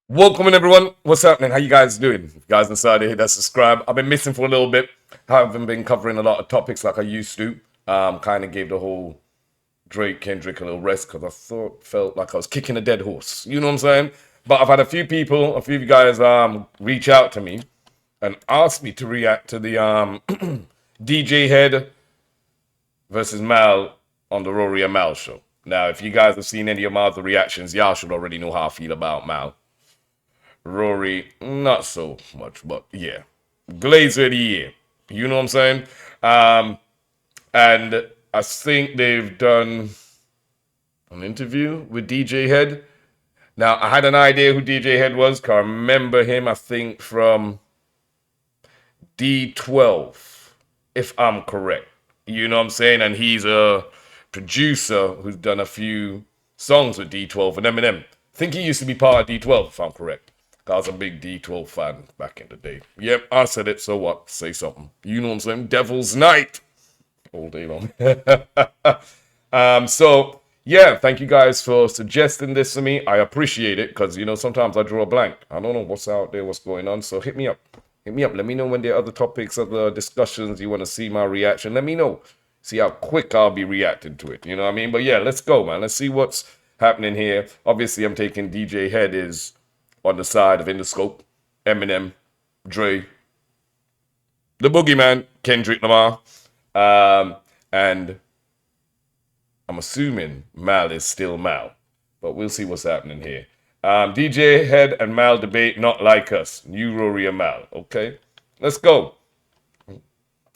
Welcome in everyone. What's happening? How you guys doing? If you guys decided to hit that subscribe. I've been missing for a little bit. I haven't been covering a lot of topics like I used to. Kind of gave the whole Drake Kendrick a little rest because I felt like I was kicking a dead horse. You know what I'm saying? But I've had a few of you guys reach out to me and ask me to react to the DJ Head versus Mal on the Rory and Mal show. Now, if you guys have seen any of my other reactions, y'all should already know how I feel about Mal. Rory, not so much, but yeah. Glazer of the year. You know what I'm saying? And I think they've done an interview with DJ Head. Now, I had an idea who DJ Head was, because I remember him, I think, from D12, if I'm correct. You know what I'm saying? And he's a producer who's done a few songs with D12 and Eminem. I think he used to be part of D12, if I'm correct. I was a big D12 fan back in the day. Yep, I said it, so what? Say something. You know what I'm saying? Devil's Night. All day long. So, yeah, thank you guys for suggesting this to me. I appreciate it, because, you know, sometimes I draw a blank. I don't know what's out there, what's going on, so hit me up. Hit me up. Let me know when there are other topics, other discussions, you want to see my reaction. Let me know. See how quick I'll be reacting to it. You know what I mean? But yeah, let's go, man. Let's see what's happening here. Obviously, I'm taking DJ Head is on the side of Interscope, Eminem, Dre, the Boogeyman, Kendrick Lamar, and I'm assuming Mal is still Mal, but we'll see what's happening here. DJ Head and Mal debate not like us. New Rory and Mal. Okay, let's go.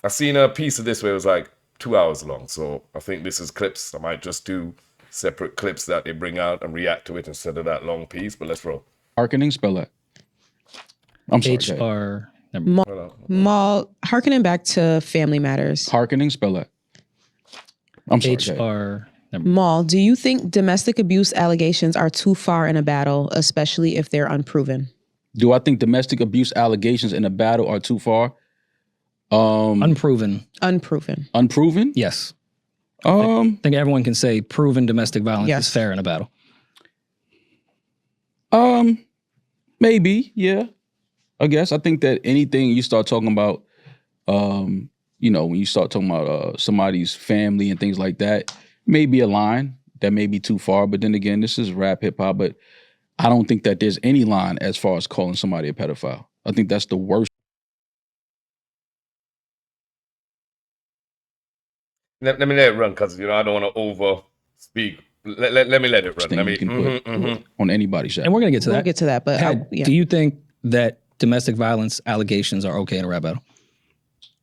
I seen a piece of this where it was like 2 hours long, so I think this is clips. I might just do separate clips that they bring out and react to it instead of that long piece, but let's roll. Hearkening, spell that. I'm sorry. HR. Mal, hearkening back to Family Matters. Hearkening, spell that. I'm sorry. HR. Mal, do you think domestic abuse allegations are too far in a battle, especially if they're unproven? Do I think domestic abuse allegations in a battle are too far? Unproven. Unproven. Unproven? Yes. I think everyone can say proven domestic violence is fair in a battle. Maybe, yeah. I guess. I think that anything you start talking about, you know, when you start talking about somebody's family and things like that, maybe a line that may be too far. But then again, this is rap hip hop, but I don't think that there's any line as far as calling somebody a pedophile. I think that's the worst. Let me let it run, because, you know, I don't want to over speak. Let me let it run. Let me you can put on anybody's shot. And we're going to get to that. We'll get to that, but Do you think that domestic violence allegations are okay in a rap battle?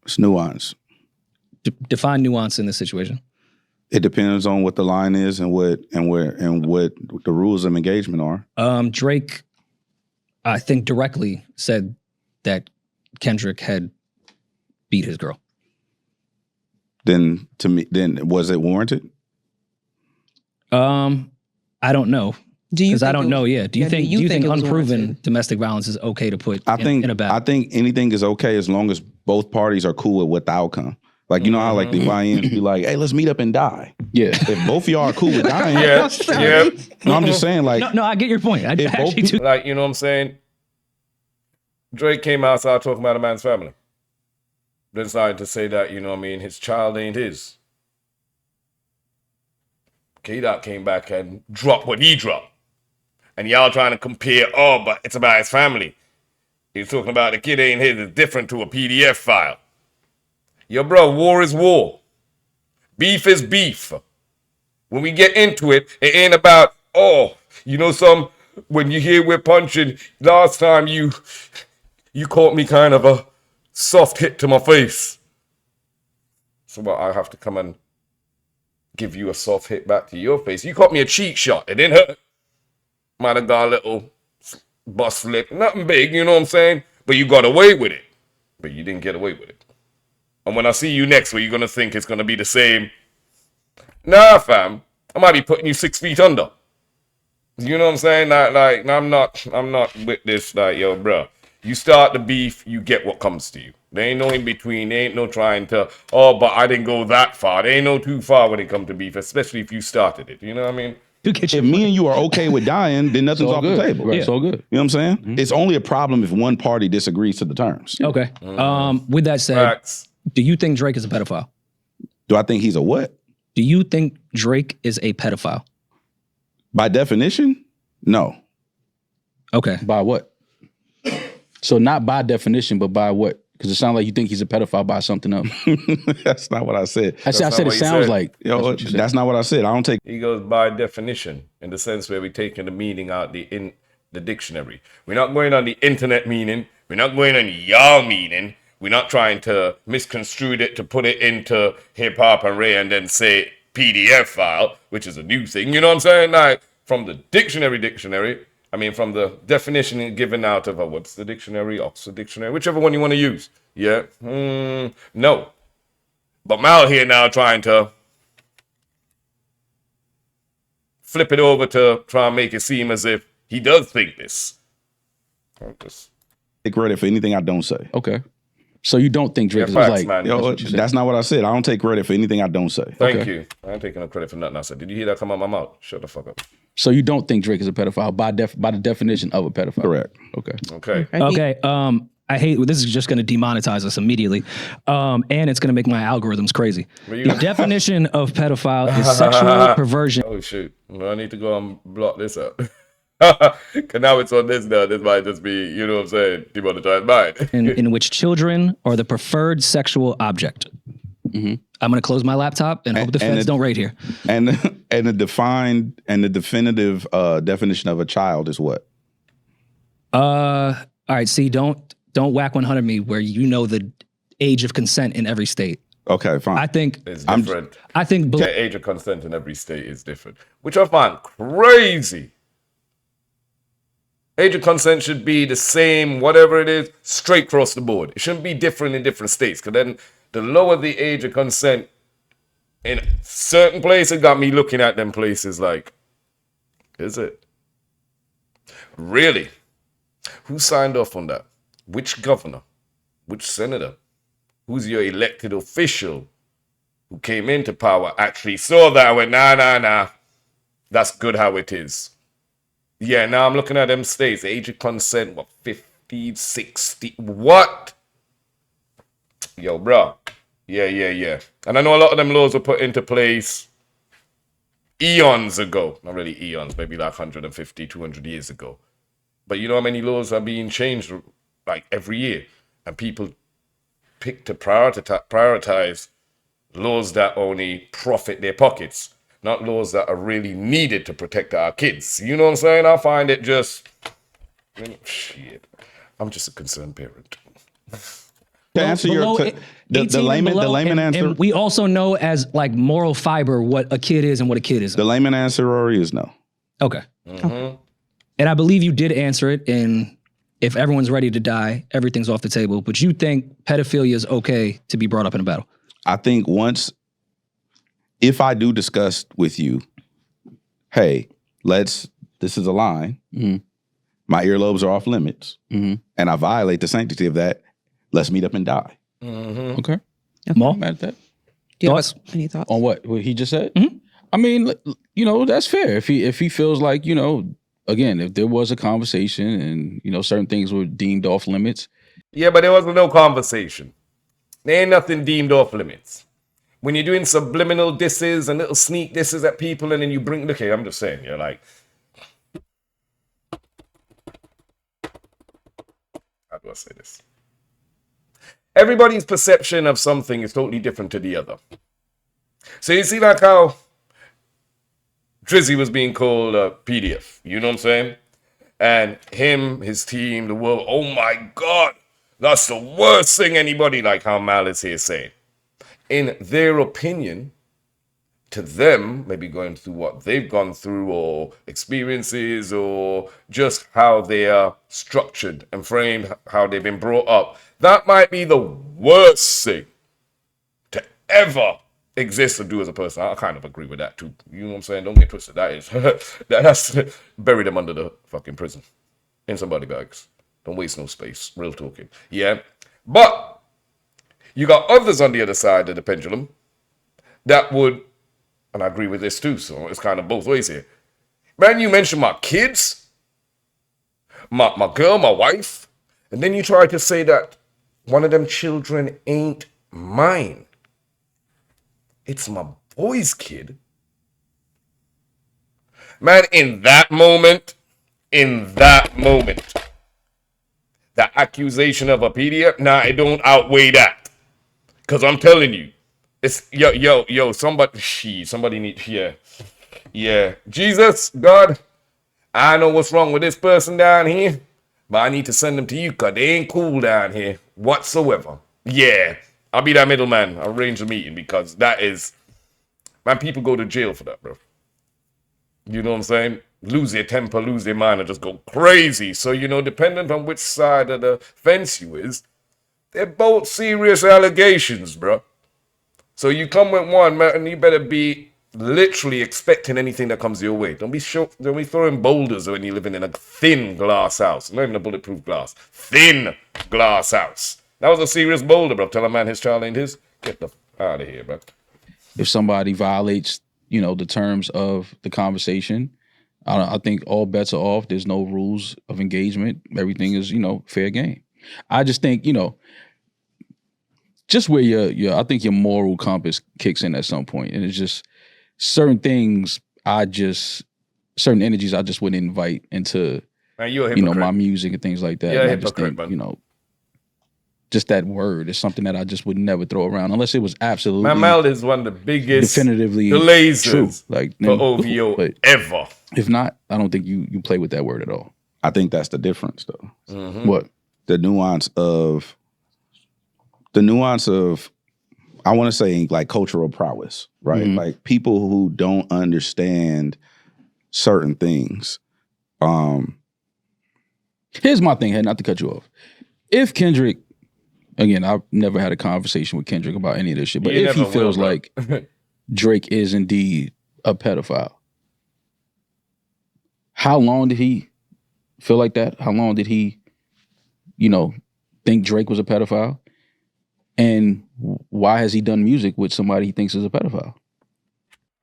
It's nuance. Define nuance in this situation. It depends on what the line is and what the rules of engagement are. Drake, I think, directly said that Kendrick had beat his girl. Then was it warranted? I don't know. do you? Because I don't know. Yeah. Do you think it was unproven warranted? domestic violence is okay to put in a battle? I think anything is okay as long as both parties are cool with what the outcome. Like, you know how like the YNs be like, hey, let's meet up and die. Yeah. If both of y'all are cool with dying. Yeah. No, I'm just saying, like. No, I get your point. I actually do. Like, you know what I'm saying? Drake came outside talking about a man's family. Decided to say that, you know what I mean, his child ain't his. K-Dot came back and dropped what he dropped. And y'all trying to compare, but it's about his family. He's talking about the kid ain't his, it's different to a PDF file. Yo, bro, war is war. Beef is beef. When we get into it, it ain't about, you know, when you hear we're punching, last time you caught me kind of a soft hit to my face. So what, I have to come and give you a soft hit back to your face? You caught me a cheek shot. It didn't hurt. Might have got a little bust lip. Nothing big, you know what I'm saying? But you got away with it. But you didn't get away with it. And when I see you next week, you're going to think it's going to be the same. Nah, fam. I might be putting you 6 feet under. You know what I'm saying? Like I'm not with this, like, yo, bro. You start the beef, you get what comes to you. There ain't no in between. There ain't no trying to, oh, but I didn't go that far. There ain't no too far when it comes to beef, especially if you started it. You know what I mean? If me and you are okay with dying, then nothing's all off good. the table. Right, it's all good. You know what I'm saying? It's only a problem if one party disagrees to the terms. Okay. With that said, Facts. do you think Drake is a pedophile? Do I think he's a what? Do you think Drake is a pedophile? By definition, no. Okay. By what? So not by definition, but by what? Because it sounds like you think he's a pedophile by something else. That's not what I said. I said not it what you sounds said. like. You know, That's what you said. that's not what I said. I don't take He goes by definition, in the sense where we're taking the meaning out in the dictionary. We're not going on the internet meaning. We're not going on y'all meaning. We're not trying to misconstrue it to put it into hip hop and Ray and then say PDF file, which is a new thing. You know what I'm saying? Like from the dictionary. I mean, from the definition given out of what's the dictionary, Oxford Dictionary, whichever one you want to use. Yeah, no. But Mal here now trying to flip it over to try and make it seem as if he does think this. take credit for anything I don't say. Okay. So you don't think Drake Yeah, is facts, like man. Yo, what you said. that's not what I said. I don't take credit for anything I don't say. Thank you. I ain't taking no credit for nothing I said. Did you hear that come out my mouth? Shut the fuck up. So you don't think Drake is a pedophile by the definition of a pedophile? Correct. Okay. Okay. Okay. I hate this is just going to demonetize us immediately, and it's going to make my algorithms crazy. you- The definition of pedophile is sexual perversion. Oh shit. Well, I need to go and block this up. Cause now it's on this now. This might just be, you know what I'm saying, demonetized mine. in which children are the preferred sexual object. I'm going to close my laptop and hope the feds don't raid here. And the definitive definition of a child is what? All right. See, don't whack 100 me where you know the age of consent in every state. Okay, fine. I think It's different. the Age of consent in every state is different, which I find crazy. Age of consent should be the same, whatever it is, straight across the board. It shouldn't be different in different states, because then the lower the age of consent in certain places got me looking at them places like, is it? Really? Who signed off on that? Which governor? Which senator? Who's your elected official who came into power actually saw that and went, nah. That's good how it is. Yeah, now I'm looking at them states. Age of consent, what, 50, 60? What? Yo, bro. Yeah. And I know a lot of them laws were put into place eons ago. Not really eons, maybe like 150, 200 years ago. But you know how many laws are being changed like every year? And people pick to prioritize laws that only profit their pockets, not laws that are really needed to protect our kids. You know what I'm saying? I find it just, shit. I'm just a concerned parent. To answer below your the 18 and layman below, the layman and answer we also know as like moral fiber what a kid is and what a kid isn't. the layman answer, Rory, is no. Okay. And I believe you did answer it in if everyone's ready to die, everything's off the table. But you think pedophilia is okay to be brought up in a battle? I think if I do discuss with you, hey, this is a line. My earlobes are off limits, and I violate the sanctity of that. Let's meet up and die. Okay. Maul? I'm mad at that. Do you have Thoughts? any thoughts? On what he just said? I mean, that's fair. If he feels like, again, if there was a conversation and, certain things were deemed off limits. Yeah, but there wasn't no conversation. There ain't nothing deemed off limits. When you're doing subliminal disses and little sneak disses at people and then you bring, okay, I'm just saying, you're like, how do I say this? Everybody's perception of something is totally different to the other. So you see like how Drizzy was being called a PDF, you know what I'm saying? And him, his team, the world, oh my God, that's the worst thing anybody, like how Mal is here saying. In their opinion, to them, maybe going through what they've gone through or experiences or just how they are structured and framed, how they've been brought up, that might be the worst thing to ever exist or do as a person. I kind of agree with that too. You know what I'm saying? Don't get twisted. That is, that's bury them under the fucking prison in somebody bags. Don't waste no space. Real talking. Yeah. But You got others on the other side of the pendulum that would, and I agree with this too, so it's kind of both ways here. Man, you mentioned my kids, my girl, my wife, and then you try to say that one of them children ain't mine. It's my boy's kid. Man, in that moment, the accusation of a pedia, nah, it don't outweigh that. Cause I'm telling you, it's yo, somebody need, yeah. Jesus, God, I know what's wrong with this person down here, but I need to send them to you, cause they ain't cool down here whatsoever. Yeah, I'll be that middleman. I'll arrange a meeting because that is, man, people go to jail for that, bro. You know what I'm saying? Lose their temper, lose their mind, and just go crazy. So, depending on which side of the fence you is, they're both serious allegations, bro. So you come with one, man, and you better be literally expecting anything that comes your way. Don't be throwing boulders when you're living in a thin glass house. Not even a bulletproof glass. Thin glass house. That was a serious boulder, bro. Tell a man his child ain't his. Get the out of here, bro. If somebody violates, the terms of the conversation, I think all bets are off. There's no rules of engagement. Everything is, fair game. I just think, just where I think your moral compass kicks in at some point, and it's just certain things certain energies I just wouldn't invite into, man, you're a hypocrite. My music and things like that. Yeah, I just think, just that word is something that I just would never throw around unless it was absolutely. Man, Mel is one of the biggest, definitively glazers true, like for OVO but ever. If not, I don't think you play with that word at all. I think that's the difference, though. Mm-hmm. What? The nuance of, I want to say like cultural prowess, right? Mhm. Like people who don't understand certain things. Here's my thing, not to cut you off. If Kendrick, again, I've never had a conversation with Kendrick about any of this shit, but You if he never feels will, bro. like Drake is indeed a pedophile, how long did he feel like that? How long did he, think Drake was a pedophile? And why has he done music with somebody he thinks is a pedophile?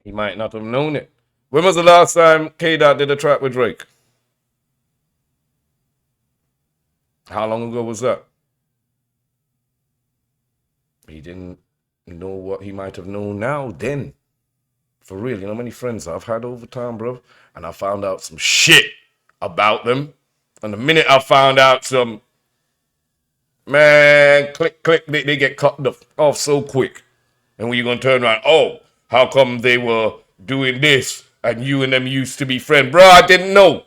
He might not have known it. When was the last time K-Dot did a track with Drake? How long ago was that? He didn't know what he might have known now then. For real, you know how many friends I've had over time, bro? And I found out some shit about them. And the minute I found out some, man, click, they get cut off so quick. And when you're going to turn around, oh, how come they were doing this and you and them used to be friends? Bro, I didn't know.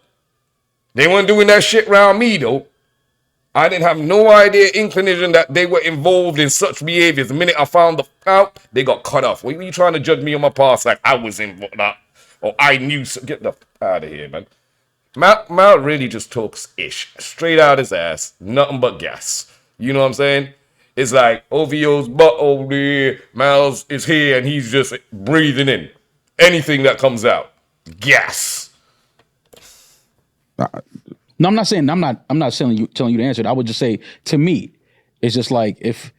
They weren't doing that shit around me, though. I didn't have no idea, inclination that they were involved in such behaviors. The minute I found out, they got cut off. What are you trying to judge me on my past like I was involved that? Or I knew. Get the out of here, man. Mal really just talks ish. Straight out his ass. Nothing but gas. You know what I'm saying? It's like OVO's butt over there. Mal's is here and he's just breathing in. Anything that comes out. Gas. No, I'm not saying I'm not telling you to answer it. I would just say, to me, it's just like, if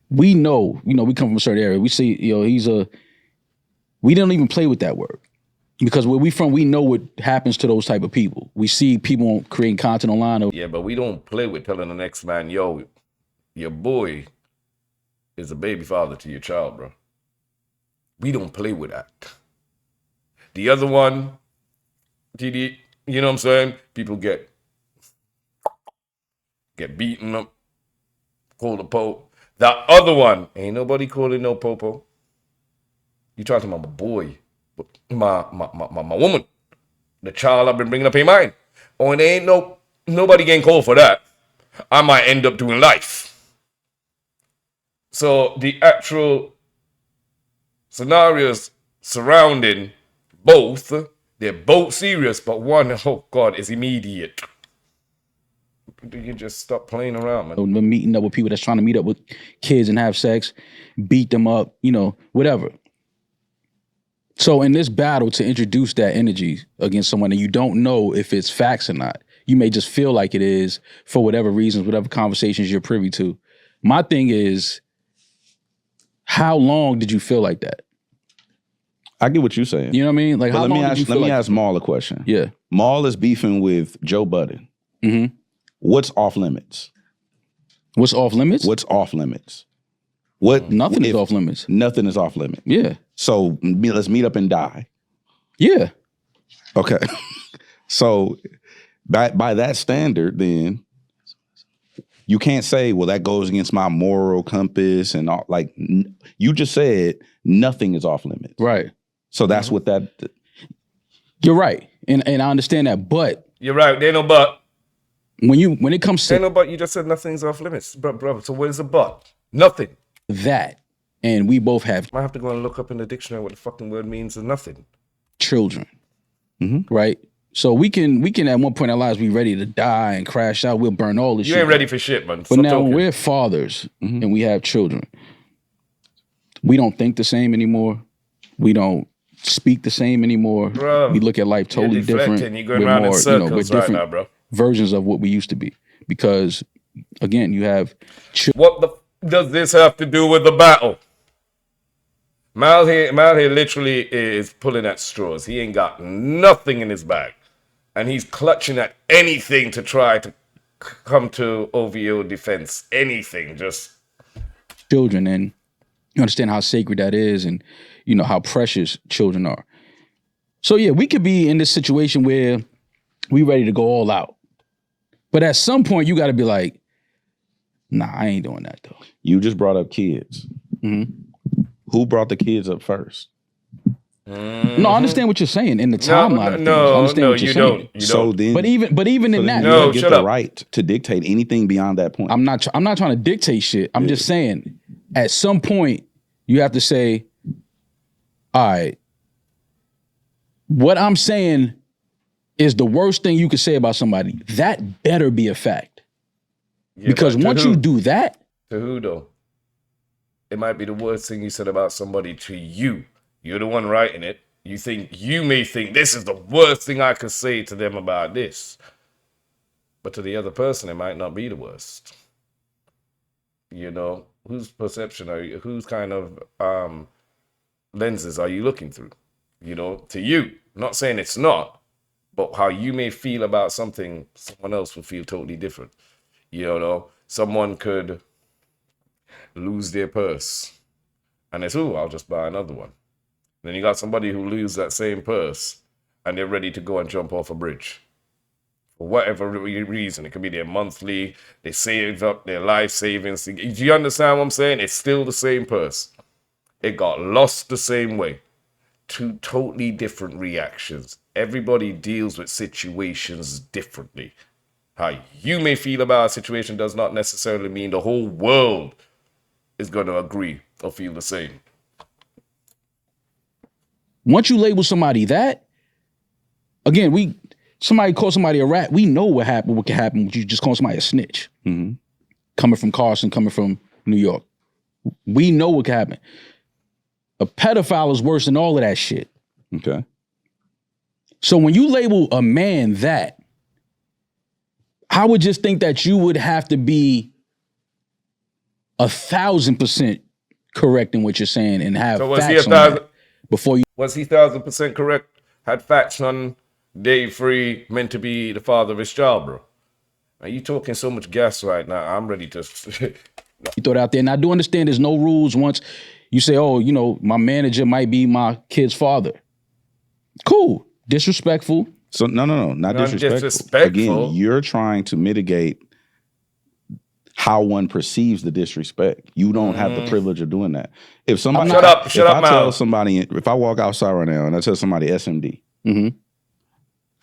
we know, we come from a certain area, we see, we don't even play with that word. Because where we from, we know what happens to those type of people. We see people creating content online. Yeah, but we don't play with telling the next man, yo, your boy is a baby father to your child, bro. We don't play with that. The other one, TD, you know what I'm saying? People get beaten up, called a pope. That other one, ain't nobody calling no popo. You talking about my boy, my woman, the child I've been bringing up in mine. Oh, and there ain't nobody getting called for that. I might end up doing life. So the actual scenarios surrounding both, they're both serious, but one, oh God, is immediate. You just stop playing around, man. We're meeting up with people that's trying to meet up with kids and have sex, beat them up, whatever. So in this battle, to introduce that energy against someone and you don't know if it's facts or not, you may just feel like it is for whatever reasons, whatever conversations you're privy to. My thing is, How long did you feel like that? I get what you're saying. You know what I mean? Like, But how let long me did ask you feel like ask Maul a question. Yeah. Maul is beefing with Joe Budden. Mm-hmm. What's off limits? What's off limits? What's off limits? What? Nothing is off limits. Nothing is off limits. Yeah. So let's meet up and die. Yeah. Okay. So by that standard, then you can't say, well, that goes against my moral compass and all. Like you just said, nothing is off limits. Right. So that's what that. You're right, and I understand that, but You're right. There ain't no but. when it comes Ain't to no but. You just said nothing's off limits, brother. So where's the but? Nothing. that, and we both have I have to go and look up in the dictionary what the fucking word means and nothing. children, right? So we can at one point in our lives be ready to die and crash out. We'll burn all this You shit. ain't ready for shit, man. But Stop now talking. when we're fathers and we have children, we don't think the same anymore. We don't speak the same anymore. Bro, we look at life totally You're deflecting. different. You're going around in circles we're right different now, bro. versions of what we used to be. Because again, you have What the does this have to do with the battle? Mal here literally is pulling at straws. He ain't got nothing in his bag. And he's clutching at anything to try to come to OVO defense. Anything, just children, and you understand how sacred that is, and you know how precious children are. So yeah, we could be in this situation where we ready to go all out. But at some point you got to be like, nah, I ain't doing that though. You just brought up kids. Who brought the kids up first? No, I understand what you're saying in the timeline. of things. I understand what you're you saying. don't. You So don't. then, But even in that, you No, don't get shut the up. right to dictate anything beyond that point. I'm not trying to dictate shit. I'm just saying, at some point, you have to say, all right, what I'm saying is the worst thing you could say about somebody. That better be a fact. Yeah, Because but to once who? you do that, To who though? It might be the worst thing you said about somebody to you. You're the one writing it. You may think this is the worst thing I could say to them about this. But to the other person, it might not be the worst. You know, whose perception are you, whose kind of lenses are you looking through? You know, to you. I'm not saying it's not, but how you may feel about something, someone else will feel totally different. You know, someone could lose their purse and it's, I'll just buy another one. Then you got somebody who lose that same purse and they're ready to go and jump off a bridge. For whatever reason, it could be their monthly, they saved up their life savings. Do you understand what I'm saying? It's still the same purse. It got lost the same way. Two totally different reactions. Everybody deals with situations differently. How you may feel about a situation does not necessarily mean the whole world is going to agree or feel the same. once you label somebody that, again, somebody call somebody a rat, we know what can happen when you just call somebody a snitch. Coming from Carson, coming from New York. We know what can happen. A pedophile is worse than all of that shit. Okay. So when you label a man that, I would just think that you would have to be 1,000% correct in what you're saying and have So was he facts on that before you. Was he 1,000% correct? Had facts on Dave Free meant to be the father of his child, bro? Are you talking so much gas right now? I'm ready to. You throw it out there. And I do understand there's no rules once you say, oh, you know, my manager might be my kid's father. Cool. Disrespectful. So no, not disrespectful. Disrespectful. Again, you're trying to mitigate how one perceives the disrespect. You don't have the privilege of doing that. If somebody, Shut up, I tell Mal. somebody, if I walk outside right now and I tell somebody SMD,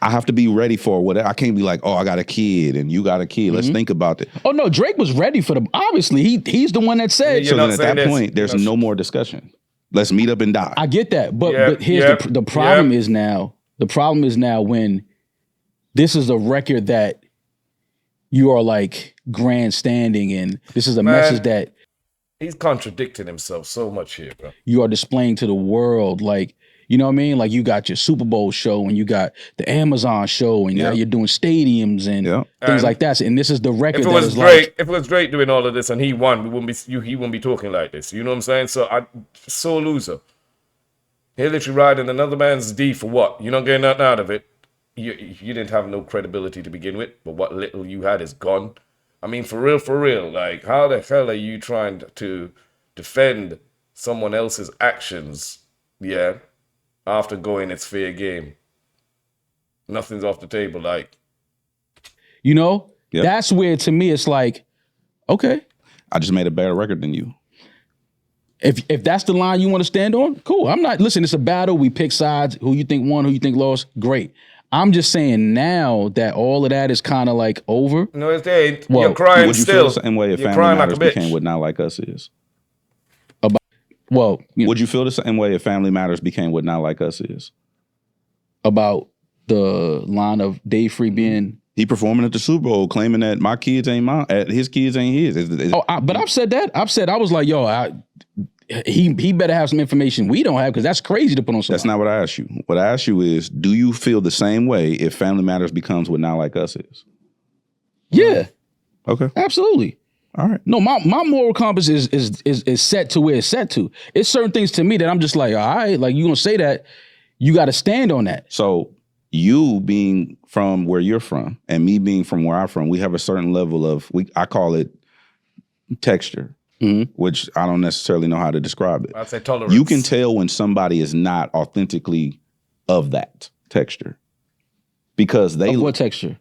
I have to be ready for whatever. I can't be like, oh, I got a kid and you got a kid. Let's think about it. Oh, no, Drake was ready for them. Obviously, he's the one that said. You're So not then at saying that this. point, there's no more discussion. Let's meet up and die. I get that. But, Yep, but here's yep, the problem yep. is now, when this is a record that you are like grandstanding and this is a message that He's contradicting himself so much here, bro. you are displaying to the world. Like, You know what I mean? Like you got your Super Bowl show and you got the Amazon show and now you're doing stadiums and things like that. And this is the record if it was Drake, if it was Drake doing all of this and he won, he wouldn't be talking like this. You know what I'm saying? So so loser. He literally riding another man's D for what? You're not getting nothing out of it. You didn't have no credibility to begin with, but what little you had is gone. I mean, for real, like how the hell are you trying to defend someone else's actions? Yeah. After going, it's fair game. Nothing's off the table. Like, you know, that's where to me it's like, okay, I just made a better record than you. If that's the line you want to stand on, cool. I'm not. Listen, it's a battle. We pick sides. Who you think won? Who you think lost? Great. I'm just saying now that all of that is kind of like over. No, it's there. Well, you're crying would you still. Feel the same way if Family Matters became what Not Like Us is? Well, would you feel the same way if Family Matters became what Not Like Us is? About the line of Dave Free being he performing at the Super Bowl, claiming that my kids ain't mine, his kids ain't his. But I've said that. I was like, yo, he better have some information we don't have because that's crazy to put on somebody. That's not what I asked you. What I asked you is, do you feel the same way if Family Matters becomes what Not Like Us is? Yeah. Okay. Absolutely. All right. No, my moral compass is set to where it's set to. It's certain things to me that I'm just like, all right, like you gonna say that, you got to stand on that. So you being from where you're from and me being from where I'm from, we have a certain level of I call it texture, which I don't necessarily know how to describe it. I'd say tolerance. You can tell when somebody is not authentically of that texture because they. Of what texture?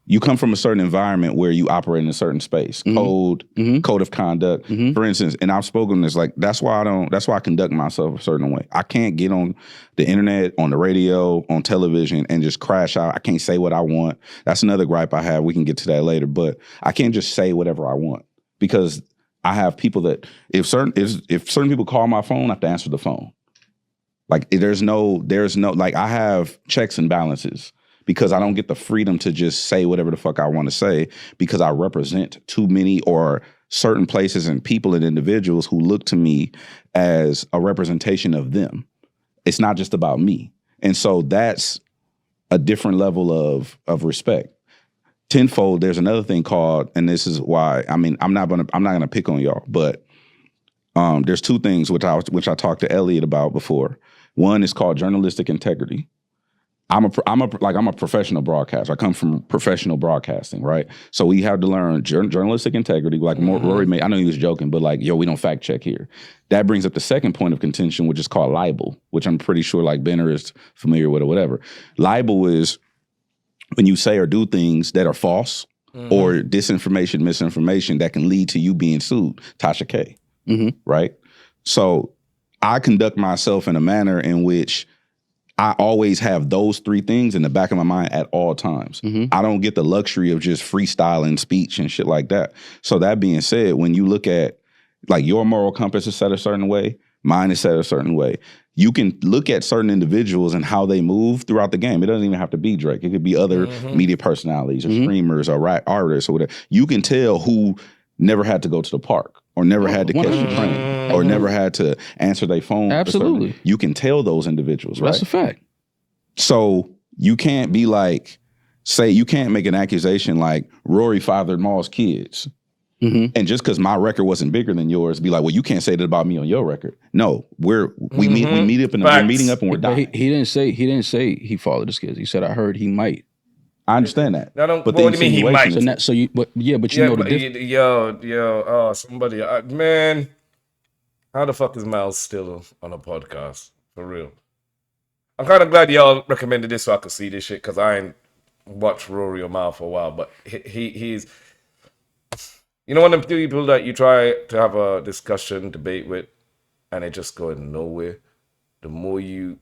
You come from a certain environment where you operate in a certain space, code of conduct. For instance, and I've spoken this, like, that's why I conduct myself a certain way. I can't get on the internet, on the radio, on television and just crash out. I can't say what I want. That's another gripe I have. We can get to that later, but I can't just say whatever I want because I have people that if certain people call my phone, I have to answer the phone. Like there's no, like I have checks and balances. Because I don't get the freedom to just say whatever the fuck I want to say because I represent too many or certain places and people and individuals who look to me as a representation of them. It's not just about me. And so that's a different level of respect. Tenfold, there's another thing called, and this is why, I mean, I'm not gonna pick on y'all, but there's two things which I talked to Elliot about before. One is called journalistic integrity. I'm a professional broadcaster. I come from professional broadcasting, right? So we have to learn journalistic integrity. Like Rory made, I know he was joking, but like, yo, we don't fact check here. That brings up the second point of contention, which is called libel, which I'm pretty sure like Benner is familiar with or whatever. Libel is when you say or do things that are false or disinformation, misinformation that can lead to you being sued. Tasha K, right? So I conduct myself in a manner in which I always have those three things in the back of my mind at all times. I don't get the luxury of just freestyling speech and shit like that. So that being said, when you look at like your moral compass is set a certain way, mine is set a certain way. You can look at certain individuals and how they move throughout the game. It doesn't even have to be Drake. It could be other media personalities or streamers or rap artists or whatever. You can tell who never had to go to the park or never had to catch the train or never had to answer their phone. Absolutely. You can tell those individuals, right? That's a fact. So you can't be like, you can't make an accusation like Rory fathered Maul's kids. And just because my record wasn't bigger than yours, be like, well, you can't say that about me on your record. No, we meet up and we're meeting up and we're dying. He didn't say he fathered his kids. He said I heard he might. I understand that. But what do you mean he might? You know the difference. Somebody, man, how the fuck is Miles still on a podcast? For real. I'm kind of glad y'all recommended this so I could see this shit because I ain't watched Rory or Mal for a while, but he's, you know, one of the people that you try to have a discussion, debate with, and it just going nowhere. The more you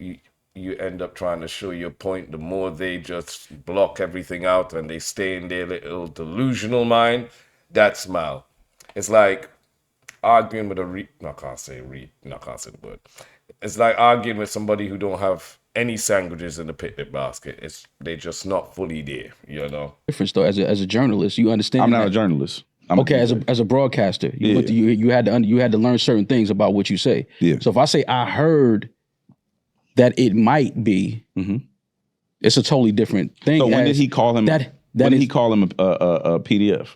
end up trying to show your point, the more they just block everything out and they stay in their little delusional mind. That's Mal. It's like arguing with I can't say the word. It's like arguing with somebody who don't have any sandwiches in the picnic basket. They're just not fully there, you know. Difference though, as a journalist, you understand. I'm not a journalist. As a broadcaster, you had to learn certain things about what you say. Yeah. So if I say I heard that it might be, it's a totally different thing. So when did he call him? That when did is- he call him a PDF?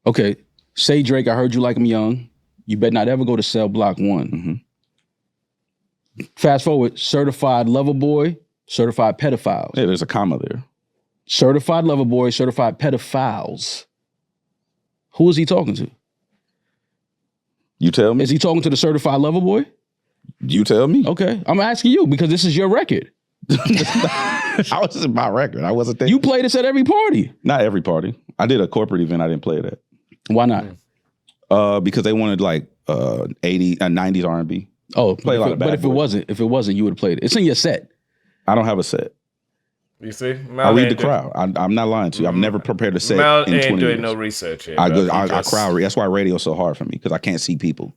Okay, say Drake, I heard you like him young. You better not ever go to cell block 1. Fast forward, certified lover boy, certified pedophiles. Yeah, there's a comma there. Certified lover boy, certified pedophiles. Who is he talking to? You tell me. Is he talking to the certified lover boy? You tell me. Okay, I'm asking you because this is your record. How is it my record? I wasn't there. You play this at every party. Not every party. I did a corporate event. I didn't play that. Why not? Because they wanted like 90s R&B. Oh, Play a lot of but Bad if it Boy. wasn't, you would have played it. It's in your set. I don't have a set. You see? I read the crowd. I'm not lying to you. I've never prepared a set Mel in 20 ain't doing years. no research here. I bro. crowd read. That's why radio's so hard for me because I can't see people.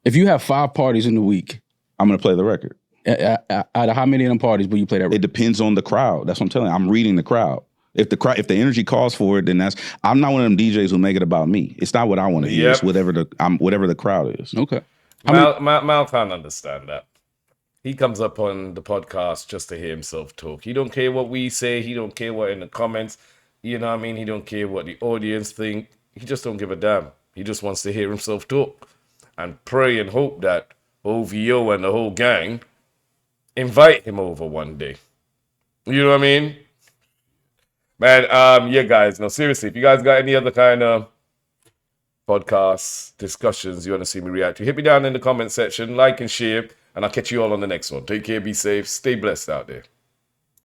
If you have 5 parties in the week, I'm going to play the record. out of how many of them parties will you play that It record? depends on the crowd. That's what I'm telling you. I'm reading the crowd. If the energy calls for it, then I'm not one of them DJs who make it about me. It's not what I want to hear. Yep. It's whatever the crowd is. Okay. Mal can't understand that. He comes up on the podcast just to hear himself talk. He don't care what we say. He don't care what in the comments. You know what I mean? He don't care what the audience think. He just don't give a damn. He just wants to hear himself talk and pray and hope that OVO and the whole gang invite him over one day. You know what I mean? Man, yeah, guys. No, seriously, if you guys got any other kind of podcasts, discussions you want to see me react to, hit me down in the comment section, like and share, and I'll catch you all on the next one. Take care, be safe, stay blessed out there.